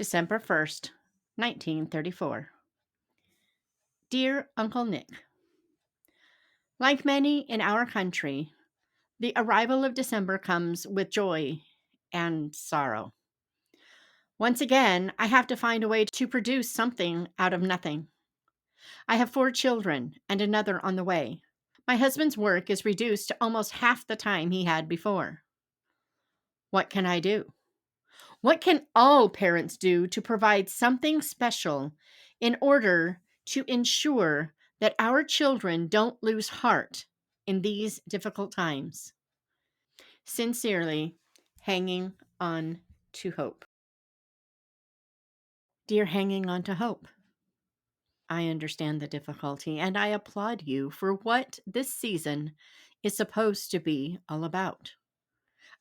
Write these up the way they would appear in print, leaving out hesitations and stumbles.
December 1st, 1934. Dear Uncle Nick, like many in our country, the arrival of December comes with joy and sorrow. Once again, I have to find a way to produce something out of nothing. I have 4 children and another on the way. My husband's work is reduced to almost half the time he had before. What can I do? What can all parents do to provide something special in order to ensure that our children don't lose heart in these difficult times? Sincerely, hanging on to hope. Dear Hanging on to Hope, I understand the difficulty and I applaud you for what this season is supposed to be all about.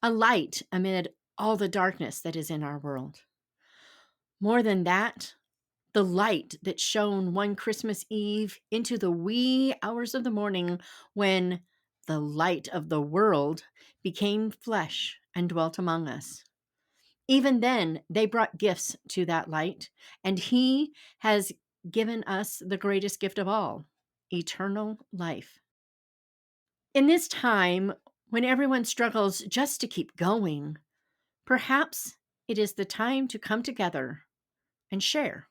A light amid all the darkness that is in our world. More than that, the light that shone one Christmas Eve into the wee hours of the morning when the light of the world became flesh and dwelt among us. Even then, they brought gifts to that light, and He has given us the greatest gift of all, eternal life. In this time, when everyone struggles just to keep going, perhaps it is the time to come together and share.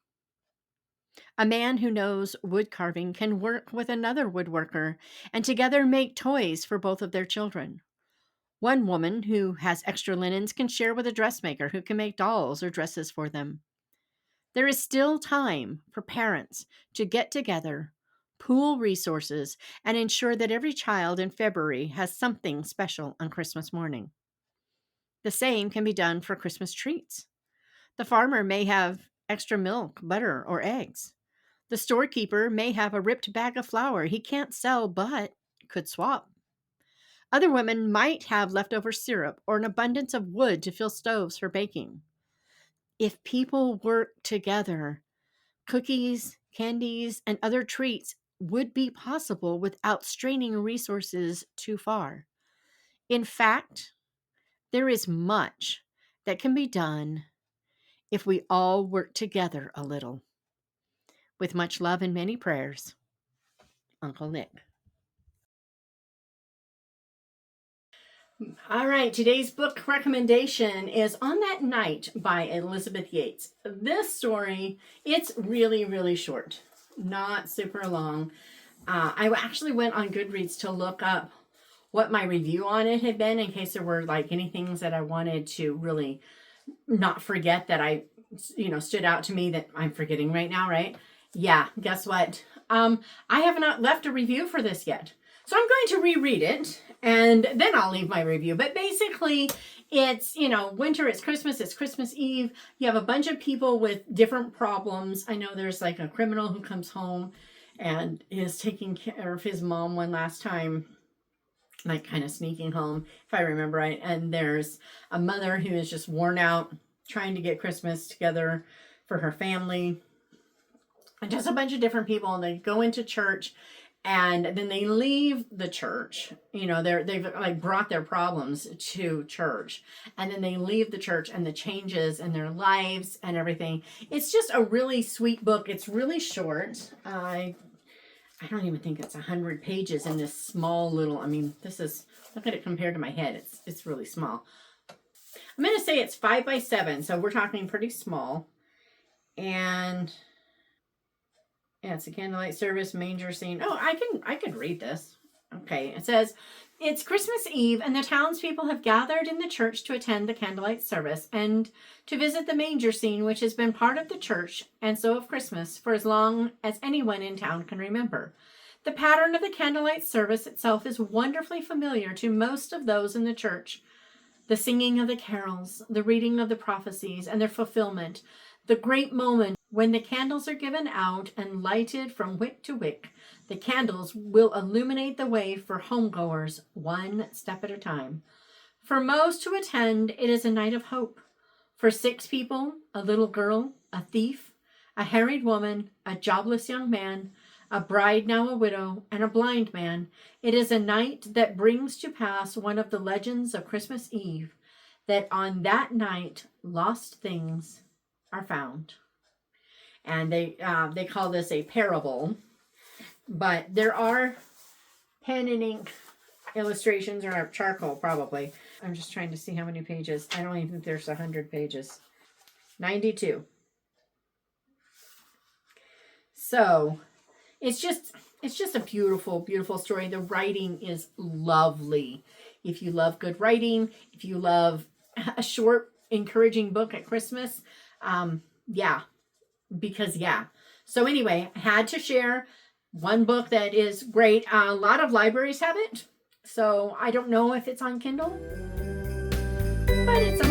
A man who knows wood carving can work with another woodworker and together make toys for both of their children. One woman who has extra linens can share with a dressmaker who can make dolls or dresses for them. There is still time for parents to get together, pool resources, and ensure that every child in February has something special on Christmas morning. The same can be done for Christmas treats. The farmer may have extra milk, butter, or eggs. The storekeeper may have a ripped bag of flour he can't sell but could swap. Other women might have leftover syrup or an abundance of wood to fill stoves for baking. If people work together, cookies, candies, and other treats would be possible without straining resources too far. In fact, there is much that can be done if we all work together a little. With much love and many prayers, Uncle Nick. All right, today's book recommendation is On That Night by Elizabeth Yates. This story, it's really, really short, not super long. I actually went on Goodreads to look up what my review on it had been in case there were like any things that I wanted to really not forget that I, stood out to me that I'm forgetting right now, right? Yeah, guess what? I have not left a review for this yet. So I'm going to reread it and then I'll leave my review. But basically, it's, winter, it's Christmas Eve. You have a bunch of people with different problems. I know there's like a criminal who comes home and is taking care of his mom one last time, like kind of sneaking home, if I remember right. And there's a mother who is just worn out trying to get Christmas together for her family. And just a bunch of different people. And they go into church and then they leave the church. They've like brought their problems to church. And then they leave the church and the changes in their lives and everything. It's just a really sweet book. It's really short. I don't even think it's 100 pages in this small little, look at it compared to my head. It's really small. I'm going to say it's 5 by 7. So we're talking pretty small. And yeah, it's a candlelight service, manger scene. Oh, I could read this. Okay, it says, it's Christmas Eve and the townspeople have gathered in the church to attend the candlelight service and to visit the manger scene, which has been part of the church and so of Christmas for as long as anyone in town can remember. The pattern of the candlelight service itself is wonderfully familiar to most of those in the church. The singing of the carols, the reading of the prophecies and their fulfillment, the great moment when the candles are given out and lighted from wick to wick. The candles will illuminate the way for homegoers one step at a time. For most who attend, it is a night of hope. For 6 people, a little girl, a thief, a harried woman, a jobless young man, a bride now a widow, and a blind man, it is a night that brings to pass one of the legends of Christmas Eve, that on that night lost things are found. And they call this a parable. But there are pen and ink illustrations, or charcoal probably. I'm just trying to see how many pages. I don't even think there's 100 pages. 92. So it's just a beautiful, beautiful story. The writing is lovely. If you love good writing, if you love a short, encouraging book at Christmas, yeah. So anyway, I had to share one book that is great. A lot of libraries have it. So I don't know if it's on Kindle, but it's